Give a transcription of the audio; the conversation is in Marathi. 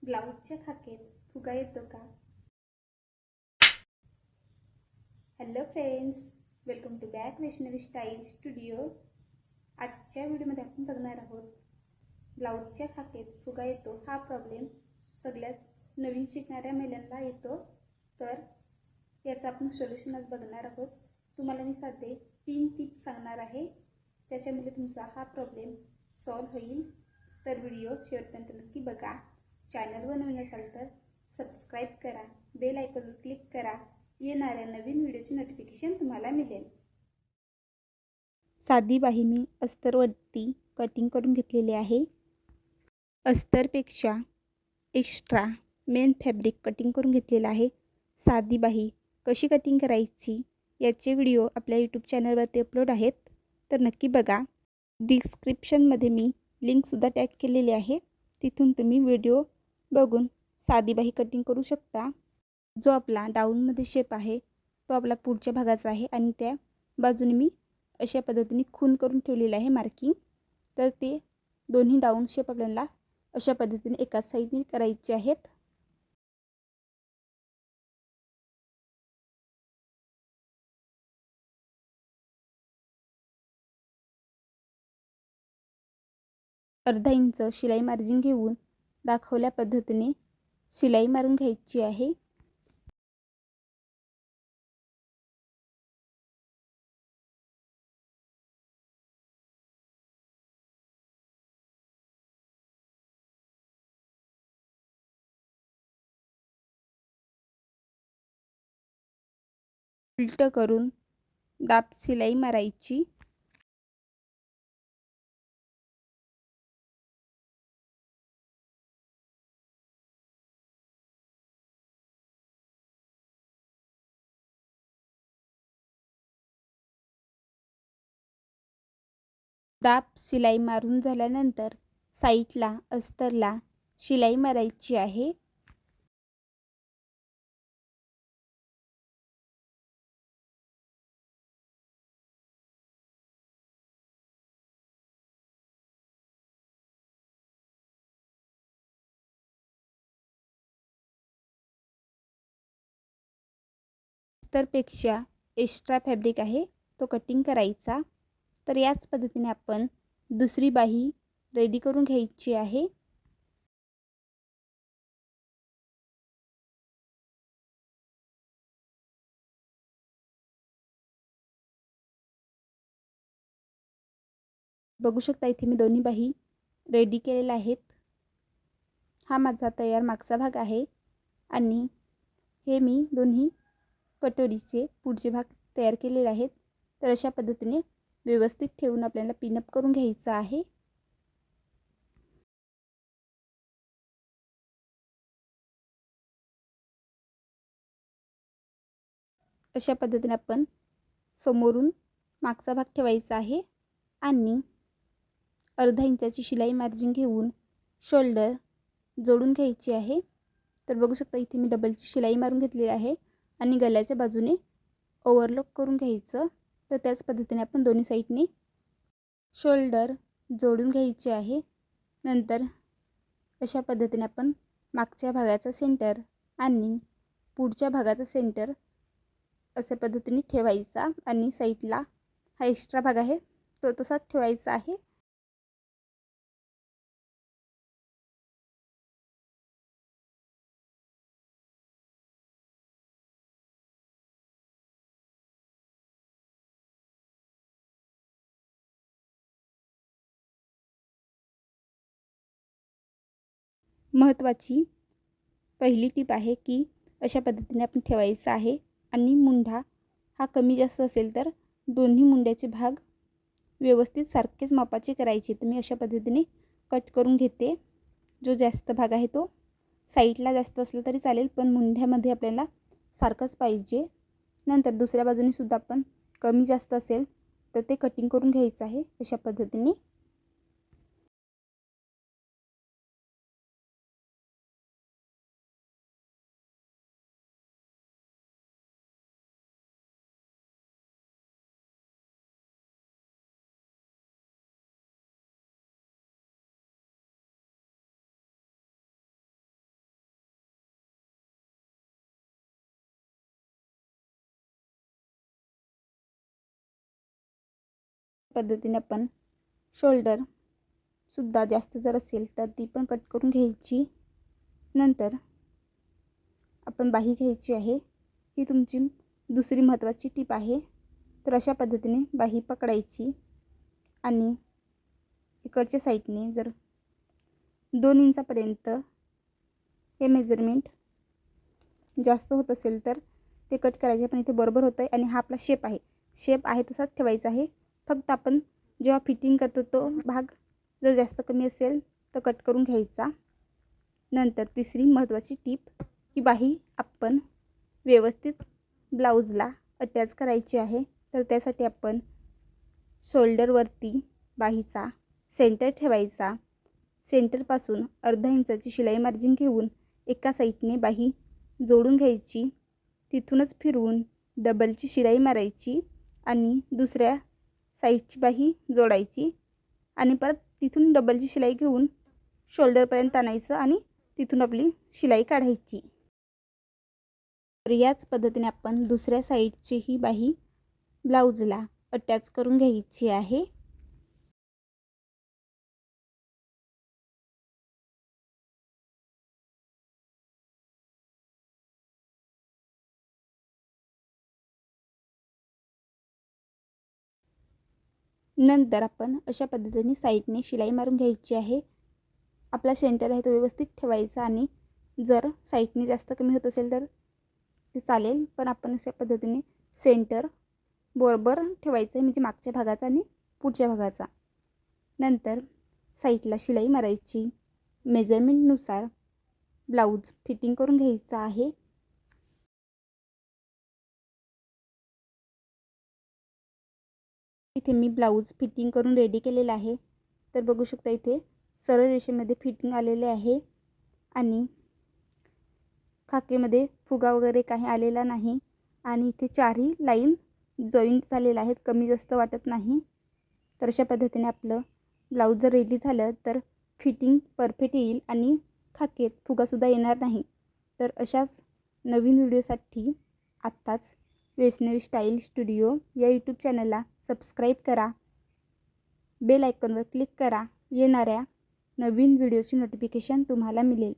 ब्लाऊजच्या खाकेत फुगा येतो का? Hello friends, welcome to back Vaishnavi style studio. आजच्या व्हिडिओमध्ये आपण बघणार आहोत ब्लाऊजच्या खाकेत फुगा येतो हा प्रॉब्लेम सगळ्याच नवीन शिकणाऱ्या महिलांना येतो. तर याचं आपण सोल्युशन आज बघणार आहोत. तुम्हाला मी साधे 3 टिप्स सांगणार आहे, त्याच्यामुळे तुमचा हा प्रॉब्लेम सॉल्व्ह होईल. तर व्हिडिओ शेवटपर्यंत नक्की बघा. चॅनलवर नवीन असाल तर सबस्क्राईब करा, बेल आयकॉनवर क्लिक करा, येणाऱ्या नवीन व्हिडिओची नोटिफिकेशन तुम्हाला मिळेल. साधी बाही मी अस्तरवरती कटिंग करून घेतलेली आहे. अस्तरपेक्षा एक्स्ट्रा मेन फॅब्रिक कटिंग करून घेतलेला आहे. साधी बाही कशी कटिंग करायची याचे व्हिडिओ आपल्या यूट्यूब चॅनलवरती अपलोड आहेत, तर नक्की बघा. डिस्क्रिप्शनमध्ये मी लिंकसुद्धा टॅग केलेली आहे, तिथून तुम्ही व्हिडिओ बघून साधी बाही कटिंग करू शकता. जो आपला डाऊनमध्ये शेप आहे तो आपला पुढच्या भागाचा आहे आणि त्या बाजूने मी अशा पद्धतीने खून करून ठेवलेलं आहे मार्किंग. तर ते दोन्ही डाऊन शेप आपल्याला अशा पद्धतीने एकाच साईडने करायचे आहेत. अर्धा इंच शिलाई मार्जिन घेऊन दाखवल्या पद्धतीने शिलाई मारून घ्यायची आहे. उलट करून दाब शिलाई मारायची. दाब शिलाई मारून झाल्यानंतर साईडला अस्तरला शिलाई मारायची आहे. अस्तरपेक्षा एक्स्ट्रा फॅब्रिक आहे तो कटिंग करायचा. तर याच पद्धतीने आपण दुसरी बाही रेडी करून घ्यायची आहे. बघू शकता, इथे मी दोन्ही बाही रेडी केलेल्या आहेत. हा माझा तयार मागचा भाग आहे आणि हे मी दोन्ही कटोरीचे पुढचे भाग तयार केलेले आहेत. तर अशा पद्धतीने व्यवस्थित ठेवून आपल्याला पिनअप करून घ्यायचं आहे. अशा पद्धतीने आपण समोरून मागचा भाग ठेवायचा आहे आणि अर्धा इंचाची शिलाई मार्जिन घेऊन शोल्डर जोडून घ्यायची आहे. तर बघू शकता, इथे मी डबलची शिलाई मारून घेतलेली आहे आणि गळ्याच्या बाजूने ओव्हरलॉक करून घ्यायचं. तर त्याच पद्धतीने आपण दोन्ही साईडने शोल्डर जोडून घ्यायचे आहे. नंतर अशा पद्धतीने आपण मागच्या भागाचा सेंटर आणि पुढच्या भागाचा सेंटर अशा पद्धतीने ठेवायचा आणि साईडला हा एक्स्ट्रा भाग आहे तो तसाच ठेवायचा आहे. महत्त्वाची पहिली टीप आहे की अशा पद्धतीने आपण ठेवायचं आहे आणि मुंढा हा कमी जास्त असेल तर दोन्ही मुंड्याचे भाग व्यवस्थित सारखेच मापाचे करायचे. तर मी अशा पद्धतीने कट करून घेते. जो जास्त भाग आहे तो साईडला जास्त असलं तरी चालेल, पण मुंढ्यामध्ये आपल्याला सारखंच पाहिजे. नंतर दुसऱ्या बाजूने सुद्धा आपण कमी जास्त असेल तर ते कटिंग करून घ्यायचं आहे अशा पद्धतीने. पद्धतीने आपण शोल्डरसुद्धा जास्त जर असेल तर ती पण कट करून घ्यायची. नंतर आपण बाही घ्यायची आहे. ही तुमची दुसरी महत्त्वाची टीप आहे. तर अशा पद्धतीने बाही पकडायची आणि इकडच्या साईडने जर 2 इंचापर्यंत हे मेजरमेंट जास्त होत असेल तर ते कट करायचे. पण इथे बरोबर होतं आहे आणि हा आपला शेप आहे तसाच ठेवायचा आहे. फक्त आपण जेव्हा फिटिंग करतो तो भाग जर जास्त कमी असेल तर कट करून घ्यायचा. नंतर तिसरी महत्त्वाची टीप की बाही आपण व्यवस्थित ब्लाऊजला अटॅच करायची आहे. तर त्यासाठी आपण शोल्डरवरती बाहीचा सेंटर ठेवायचा. सेंटरपासून अर्धा इंचाची शिलाई मार्जिन घेऊन एका साईडने बाही जोडून घ्यायची. तिथूनच फिरवून डबलची शिलाई मारायची आणि दुसऱ्या साईडची बाही जोडायची आणि परत तिथून डबलची शिलाई घेऊन शोल्डरपर्यंत आणायचं आणि तिथून आपली शिलाई काढायची. तर याच पद्धतीने आपण दुसऱ्या साईडची ही बाही ब्लाऊजला अटॅच करून घ्यायची आहे. नंतर आपण अशा पद्धतीने साईडने शिलाई मारून घ्यायची आहे. आपला सेंटर आहे तो व्यवस्थित ठेवायचा आणि जर साईडने जास्त कमी होत असेल तर ते चालेल, पण आपण अशा पद्धतीने सेंटर बरोबर ठेवायचं आहे, म्हणजे मागच्या भागाचा आणि पुढच्या भागाचा. नंतर साईडला शिलाई मारायची. मेजरमेंटनुसार ब्लाऊज फिटिंग करून घ्यायचा आहे. इथे मी ब्लाऊज फिटिंग करून रेडी केलेला आहे. तर बघू शकता इथे सरळ रेषेमध्ये फिटिंग आलेले आहे आणि खाकेमध्ये फुगा वगैरे काही आलेला नाही आणि इथे चारही लाईन जॉईंट झालेल्या आहेत, कमी जास्त वाटत नाही. तर अशा पद्धतीने आपलं ब्लाऊज जर रेडी झालं तर फिटिंग परफेक्ट येईल आणि खाकेत फुगासुद्धा येणार नाही. तर अशाच नवीन व्हिडिओसाठी आत्ताच वैष्णवी स्टाईल स्टुडिओ या यूट्यूब चॅनलला सबस्क्राईब करा. बेल आयकॉनवर क्लिक करा. येणाऱ्या नवीन व्हिडिओची नोटिफिकेशन तुम्हाला मिळेल.